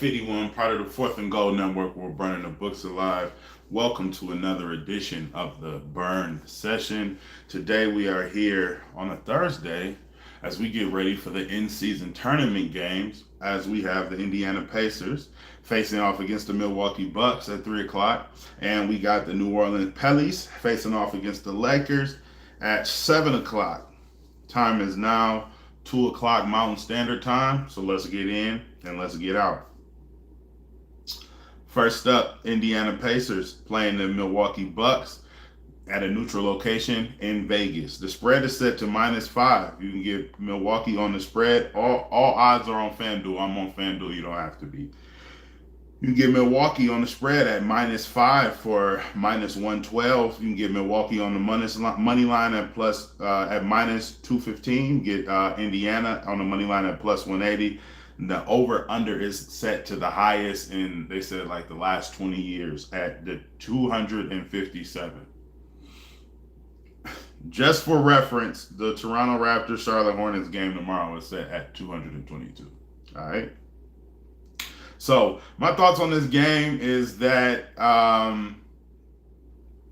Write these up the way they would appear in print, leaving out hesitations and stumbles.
51, part of the Fourth and Gold Network. We're burning the books alive. Welcome to another edition of the Burn Session. Today we are here on a Thursday as we get ready for the in-season tournament games as we have the Indiana Pacers facing off against the Milwaukee Bucks at 3 o'clock. And we got the New Orleans Pelicans facing off against the Lakers at 7 o'clock. Time is now 2 o'clock Mountain Standard Time, so let's get in and let's get out. First up, Indiana Pacers playing the Milwaukee Bucks at a neutral location in Vegas. The spread is set to -5. You can get Milwaukee on the spread. All odds are on FanDuel. I'm on FanDuel. You don't have to be. You can get Milwaukee on the spread at -5 for -112. You can get Milwaukee on the money line at -215. Get Indiana on the money line at +180. The over/under is set to the highest in, they said, like the last 20 years at the 257. Just for reference, the Toronto Raptors Charlotte Hornets game tomorrow is set at 222. All right. So my thoughts on this game is that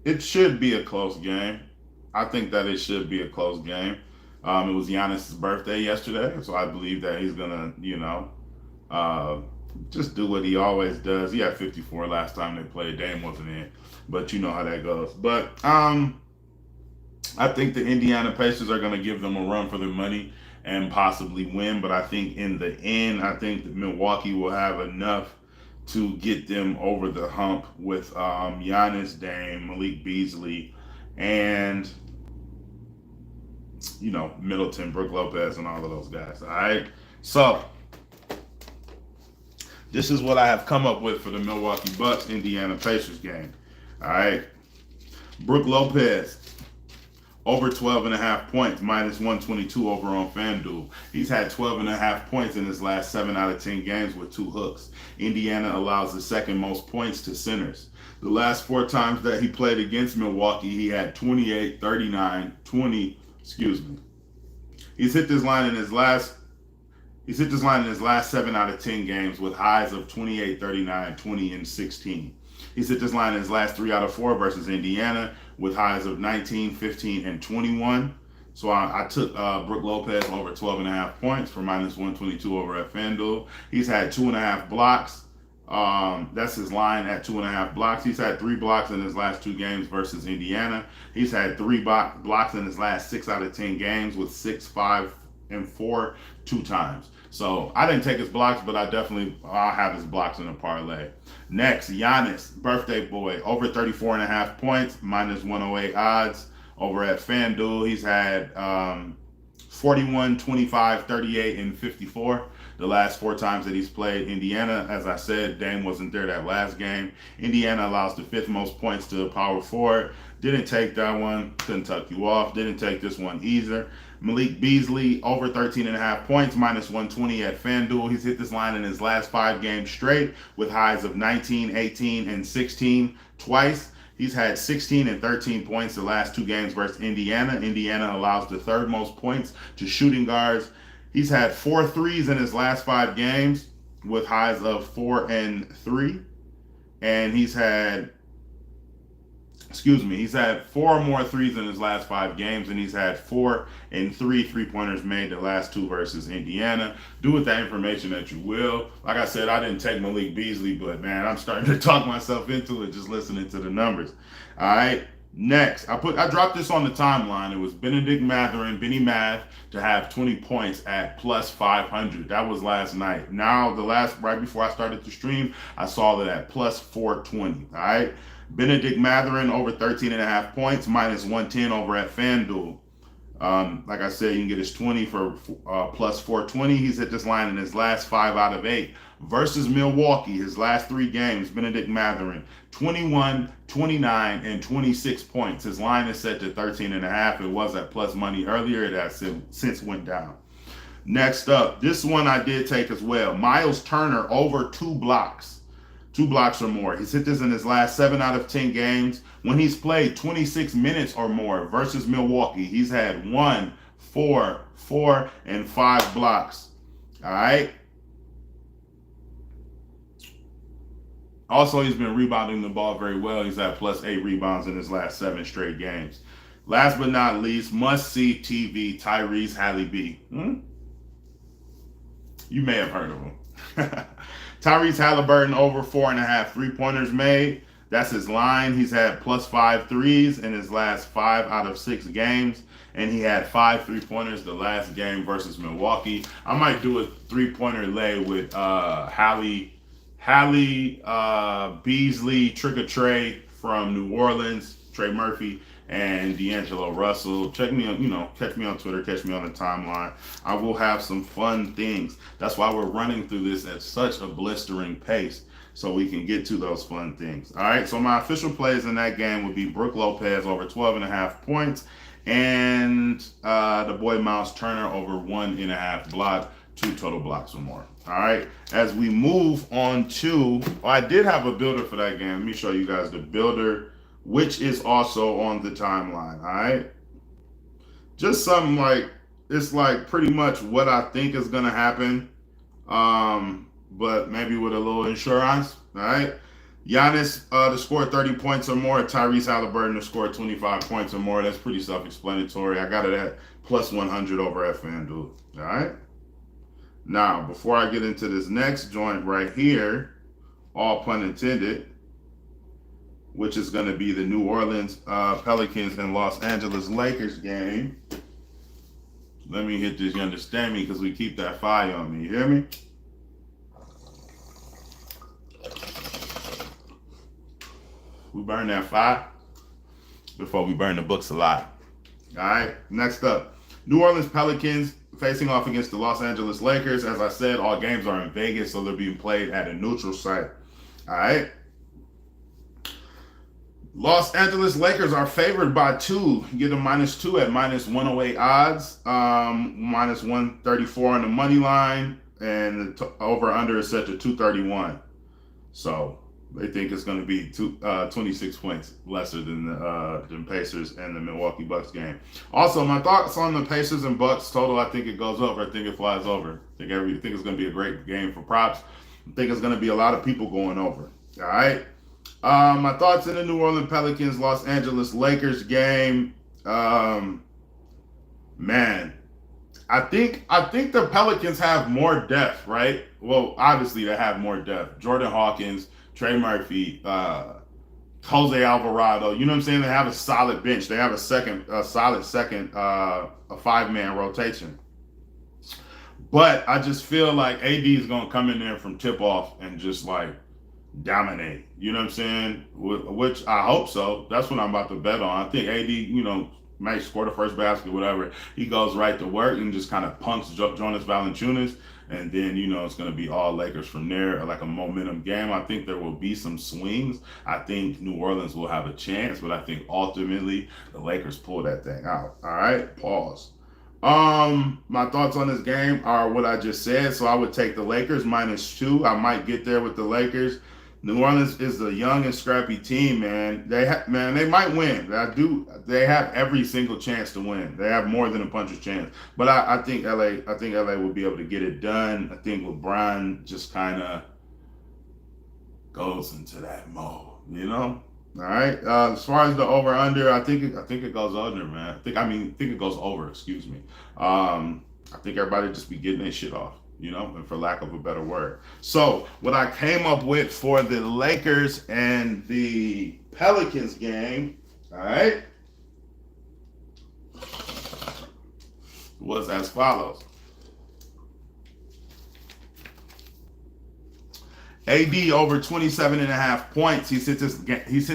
it should be a close game. I think that it should be a close game. It was Giannis' birthday yesterday, so I believe that he's gonna, just do what he always does. He had 54 last time they played. Dame wasn't in, but you know how that goes. But I think the Indiana Pacers are gonna give them a run for their money and possibly win, but I think in the end, I think that Milwaukee will have enough to get them over the hump with Giannis, Dame, Malik Beasley, and Middleton, Brook Lopez, and all of those guys. All right, so this is what I have come up with for the Milwaukee Bucks Indiana Pacers game. All right, Brook Lopez over 12.5 points, -122 over on FanDuel. He's had 12.5 points in his last 7 out of 10 games with 2 hooks. Indiana allows the second most points to centers. The last 4 times that he played against Milwaukee, he had 28, 39, 20. He's hit this line in his last 7 out of 10 games with highs of 28, 39, 20, and 16. He's hit this line in his last 3 out of 4 versus Indiana with highs of 19, 15, and 21. So I took Brook Lopez over 12.5 points for -122 over at FanDuel. He's had 2.5 blocks. That's his line at 2.5 blocks. He's had 3 blocks in his last 2 games versus Indiana. He's had 3 blocks in his last 6 out of 10 games with 6, 5, and 4 2 times. So I didn't take his blocks, but I'll have his blocks in a parlay. Next, Giannis, birthday boy, over 34.5 points, -108 odds over at FanDuel. He's had 41, 25, 38, and 54. The last 4 times that he's played Indiana. As I said, Dame wasn't there that last game. Indiana allows the 5th most points to a power forward. Didn't take that one. Couldn't tuck you off. Didn't take this one either. Malik Beasley, over 13.5 points, -120 at FanDuel. He's hit this line in his last 5 games straight with highs of 19, 18, and 16 twice. He's had 16 and 13 points the last 2 games versus Indiana. Indiana allows the 3rd most points to shooting guards. He's had 4 threes in his last 5 games with highs of 4 and 3. And he's had 4 or more threes in his last 5 games, and he's had 4 and 3 3-pointers made the last 2 versus Indiana. Do with that information that you will. Like I said, I didn't take Malik Beasley, but man, I'm starting to talk myself into it just listening to the numbers. All right. Next, I dropped this on the timeline. It was Benedict Mathurin, Benny Math, to have 20 points at +500. That was last night. Now, right before I started the stream, I saw that at +420. All right. Benedict Mathurin over 13.5 points, -110 over at FanDuel. Like I said, you can get his 20 for +420. He's hit this line in his last 5 out of 8 versus Milwaukee. His last 3 games, Benedict Mathurin, 21, 29, and 26 points. His line is set to 13.5. It was at plus money earlier. It has since went down. Next up, this one I did take as well. Miles Turner over 2 blocks. 2 blocks or more. He's hit this in his last 7 out of 10 games. When he's played 26 minutes or more versus Milwaukee, he's had 1, 4, 4, and 5 blocks. All right. Also, he's been rebounding the ball very well. He's at +8 rebounds in his last 7 straight games. Last but not least, must see TV, Tyrese Halliburton. You may have heard of him. Tyrese Halliburton over 4.5 3-pointers made. That's his line. He's had +5 threes in his last 5 out of 6 games. And he had 5 3-pointers the last game versus Milwaukee. I might do a 3-pointer lay with Hallie Beasley, Trigger Trey from New Orleans, Trey Murphy, and D'Angelo Russell. Check me on, catch me on Twitter, catch me on the timeline. I will have some fun things. That's why we're running through this at such a blistering pace, so we can get to those fun things. All right, so my official plays in that game would be Brook Lopez over 12.5 points, and the boy Miles Turner over 1.5 block, 2 total blocks or more. All right, as we move on to, I did have a builder for that game. Let me show you guys the builder, which is also on the timeline. All right, just something like, it's like pretty much what I think is gonna happen, but maybe with a little insurance. All right, Giannis to score 30 points or more, Tyrese Halliburton to score 25 points or more. That's pretty self-explanatory. I got it at +100 over at FanDuel. All right. Now, before I get into this next joint right here, all pun intended, which is going to be the New Orleans Pelicans and Los Angeles Lakers game. Let me hit this, you understand me, because we keep that fire on me. You hear me? We burn that fire before we burn the books alive. All right, next up, New Orleans Pelicans facing off against the Los Angeles Lakers. As I said, all games are in Vegas, so they're being played at a neutral site. All right. Los Angeles Lakers are favored by 2. You get a -2 at -108 odds, -134 on the money line, and the over/under is set to 231. So they think it's going to be 26 points lesser than the Pacers and the Milwaukee Bucks game. Also, my thoughts on the Pacers and Bucks total, I think it goes over. I think it flies over. I think it's going to be a great game for props. I think it's going to be a lot of people going over. All right. My thoughts in the New Orleans Pelicans, Los Angeles Lakers game. Man, I think the Pelicans have more depth, right? Well, obviously they have more depth. Jordan Hawkins, Trey Murphy, Jose Alvarado. You know what I'm saying? They have a solid bench. They have a solid second, a 5-man rotation. But I just feel like AD is going to come in there from tip-off and just like dominate. You know what I'm saying? Which I hope so. That's what I'm about to bet on. I think AD, might score the first basket, whatever. He goes right to work and just kind of punks Jonas Valanciunas. And then, it's going to be all Lakers from there, like a momentum game. I think there will be some swings. I think New Orleans will have a chance, but I think ultimately the Lakers pull that thing out. All right, pause. My thoughts on this game are what I just said. So I would take the Lakers -2. I might get there with the Lakers. New Orleans is a young and scrappy team, man. They might win. They have every single chance to win. They have more than a puncher's chance. But I think LA will be able to get it done. I think LeBron just kind of goes into that mode, All right. As far as the over under, I think it goes under, man. I think it goes over. Excuse me. I think everybody just be getting their shit off. And for lack of a better word. So what I came up with for the Lakers and the Pelicans game, all right, was as follows. AD over 27.5 points. He's hit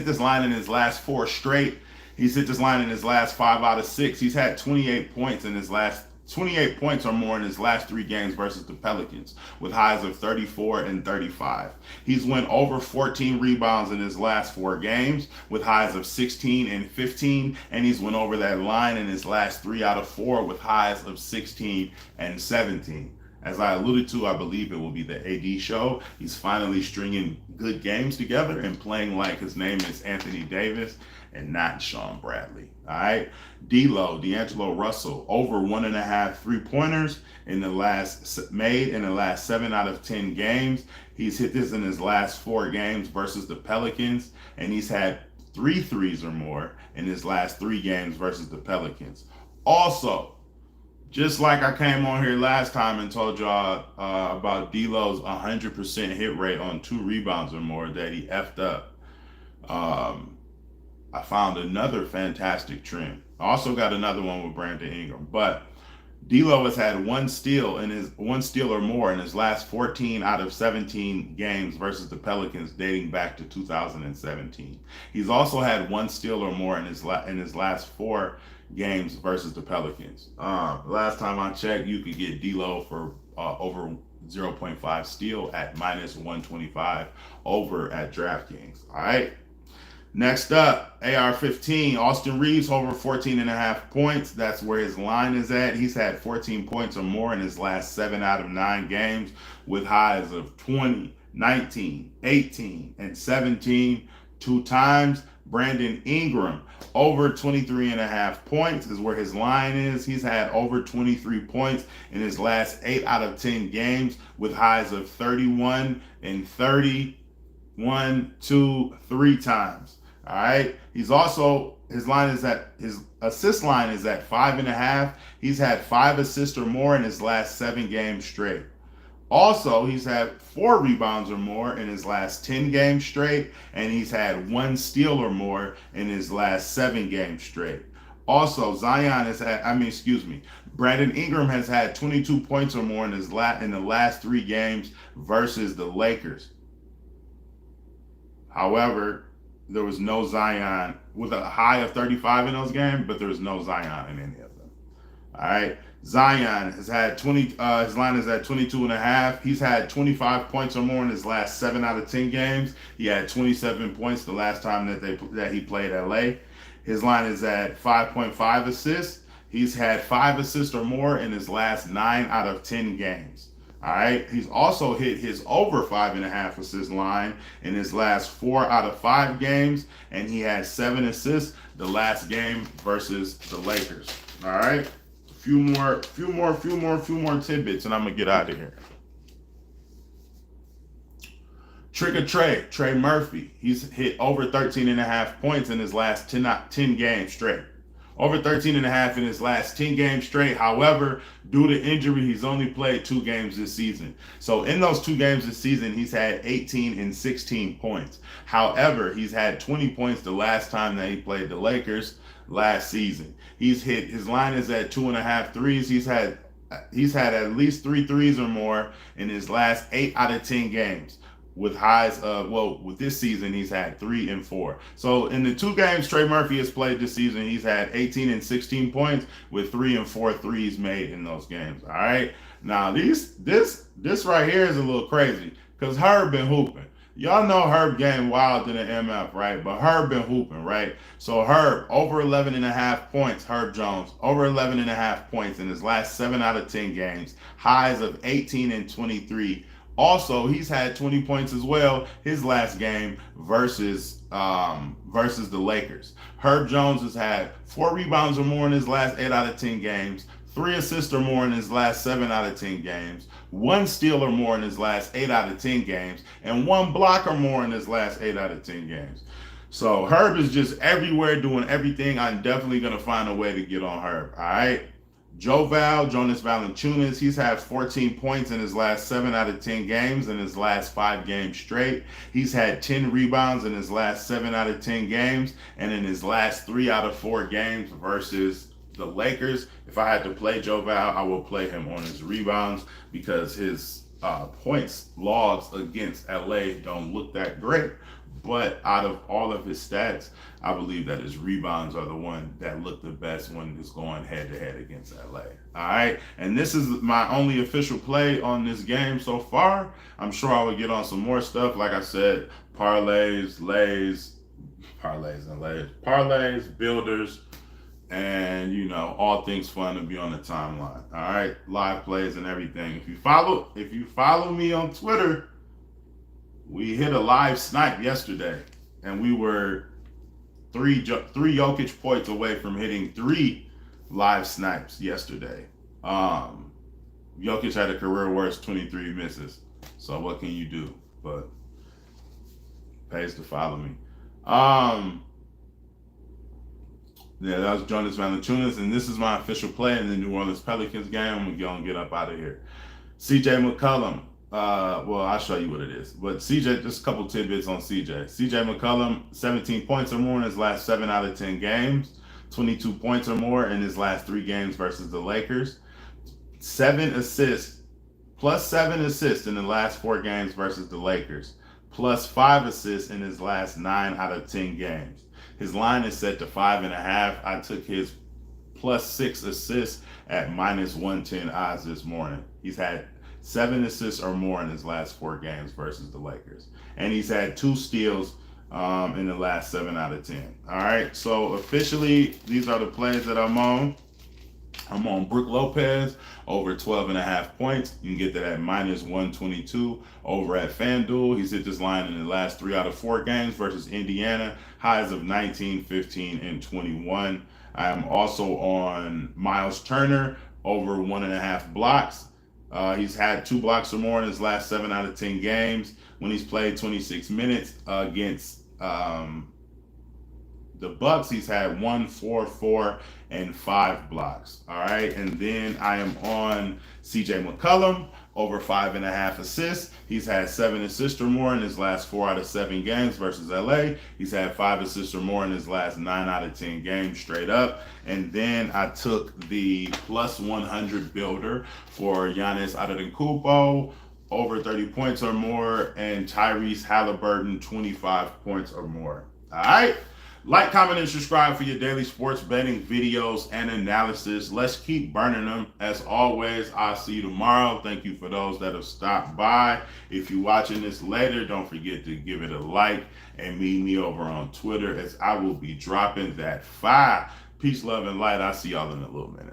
this line in his last 4 straight. He's hit this line in his last 5 out of 6. He's had 28 points or more in his last 3 games versus the Pelicans, with highs of 34 and 35. He's went over 14 rebounds in his last 4 games, with highs of 16 and 15, and he's went over that line in his last 3 out of 4 with highs of 16 and 17. As I alluded to, I believe it will be the AD show. He's finally stringing good games together and playing like his name is Anthony Davis and not Sean Bradley. All right. D'Angelo Russell, over 1.5 3-pointers made in the last 7 out of 10 games. He's hit this in his last 4 games versus the Pelicans, and he's had 3 threes or more in his last 3 games versus the Pelicans. Also, just like I came on here last time and told y'all about D'Lo's 100% hit rate on 2 rebounds or more that he effed up. I found another fantastic trend. I also got another one with Brandon Ingram, but D'Lo has had 1 steal or more in his last 14 out of 17 games versus the Pelicans, dating back to 2017. He's also had 1 steal or more in his last 4 games versus the Pelicans. Last time I checked, you could get D'Lo for over 0.5 steal at -125 over at DraftKings. All right. Next up, AR-15, Austin Reaves over 14.5 points. That's where his line is at. He's had 14 points or more in his last 7 out of 9 games with highs of 20, 19, 18, and 17 2 times. Brandon Ingram, over 23.5 points is where his line is. He's had over 23 points in his last 8 out of 10 games with highs of 31 and 30, 1, 2, 3 times. All right. His assist line is at 5.5. He's had 5 assists or more in his last 7 games straight. Also, he's had 4 rebounds or more in his last 10 games straight, and he's had 1 steal or more in his last 7 games straight. Also, Brandon Ingram has had 22 points or more in the last 3 games versus the Lakers. However, there was no Zion with a high of 35 in those games, but there was no Zion in any of them. All right. Zion has had his line is at 22.5. He's had 25 points or more in his last 7 out of 10 games. He had 27 points the last time that he played LA. His line is at 5.5 assists. He's had 5 assists or more in his last 9 out of 10 games. All right. He's also hit his over 5.5 assist line in his last 4 out of 5 games, and he had 7 assists the last game versus the Lakers. All right. Few more tidbits, and I'm gonna get out of here. Trey Murphy. He's hit over 13.5 points in his last 10 games straight. Over 13.5 in his last 10 games straight. However, due to injury, he's only played 2 games this season. So in those 2 games this season, he's had 18 and 16 points. However, he's had 20 points the last time that he played the Lakers last season. His line is at 2.5 threes. He's had at least 3 threes or more in his last 8 out of 10 games. With highs of, with this season, he's had 3 and 4. So in the 2 games Trey Murphy has played this season, he's had 18 and 16 points with 3 and 4 threes made in those games. All right. Now this right here is a little crazy because Herb been hooping. Y'all know Herb game wild in the MF, right? But Herb been hooping, right? So Herb, over 11.5 points, Herb Jones, over 11.5 points in his last 7 out of 10 games, highs of 18 and 23. Also, he's had 20 points as well his last game versus the Lakers. Herb Jones has had 4 rebounds or more in his last 8 out of 10 games, 3 assists or more in his last 7 out of 10 games, 1 steal or more in his last 8 out of 10 games, and 1 block or more in his last 8 out of 10 games. So Herb is just everywhere doing everything. I'm definitely going to find a way to get on Herb. All right. Jonas Valanciunas, he's had 14 points in his last 7 out of 10 games in his last 5 games straight. He's had 10 rebounds in his last 7 out of 10 games, and in his last 3 out of 4 games versus the Lakers. If I had to play Joe Val, I will play him on his rebounds because his points logs against LA don't look that great. But out of all of his stats, I believe that his rebounds are the one that look the best when it's going head-to-head against LA. All right? And this is my only official play on this game so far. I'm sure I will get on some more stuff. Like I said, parlays, builders, and you know, all things fun to be on the timeline. All right, live plays and everything. If you follow me on Twitter, we hit a live snipe yesterday, and we were three Jokic points away from hitting 3 live snipes yesterday. Jokic had a career worst 23 misses. So what can you do? But pays to follow me. Yeah, that was Jonas Valanciunas, and this is my official play in the New Orleans Pelicans game. I'm gonna get up out of here. CJ McCollum. Well, I'll show you what it is. But CJ, just a couple tidbits on CJ. CJ McCollum, 17 points or more in his last 7 out of 10 games, 22 points or more in his last 3 games versus the Lakers, 7 assists, plus 7 assists in the last 4 games versus the Lakers, plus 5 assists in his last 9 out of 10 games. His line is set to 5.5. I took his plus 6 assists at minus 110 odds this morning. He's had 7 assists or more in his last 4 games versus the Lakers. And he's had 2 steals in the last 7 out of 10. All right, so officially, these are the plays that I'm on. I'm on Brook Lopez over 12.5 points. You can get that at minus 122 over at FanDuel. He's hit this line in the last 3 out of 4 games versus Indiana. Highs of 19, 15, and 21. I am also on Miles Turner over 1.5 blocks. He's had 2 blocks or more in his last 7 out of 10 games when he's played 26 minutes against the Bucks. He's had 1, 4, 4, and 5 blocks. All right, and then I am on CJ McCollum over 5.5 assists. He's had 7 assists or more in his last 4 out of 7 games versus LA. He's had 5 assists or more in his last 9 out of 10 games straight up. And then I took the plus 100 builder for Giannis Antetokounmpo over 30 points or more, and Tyrese Halliburton 25 points or more. All right. Like, comment, and subscribe for your daily sports betting videos and analysis. Let's keep burning them. As always, I'll see you tomorrow. Thank you for those that have stopped by. If you're watching this later, don't forget to give it a like and meet me over on Twitter, as I will be dropping that fire. Peace, love, and light. I'll see y'all in a little minute.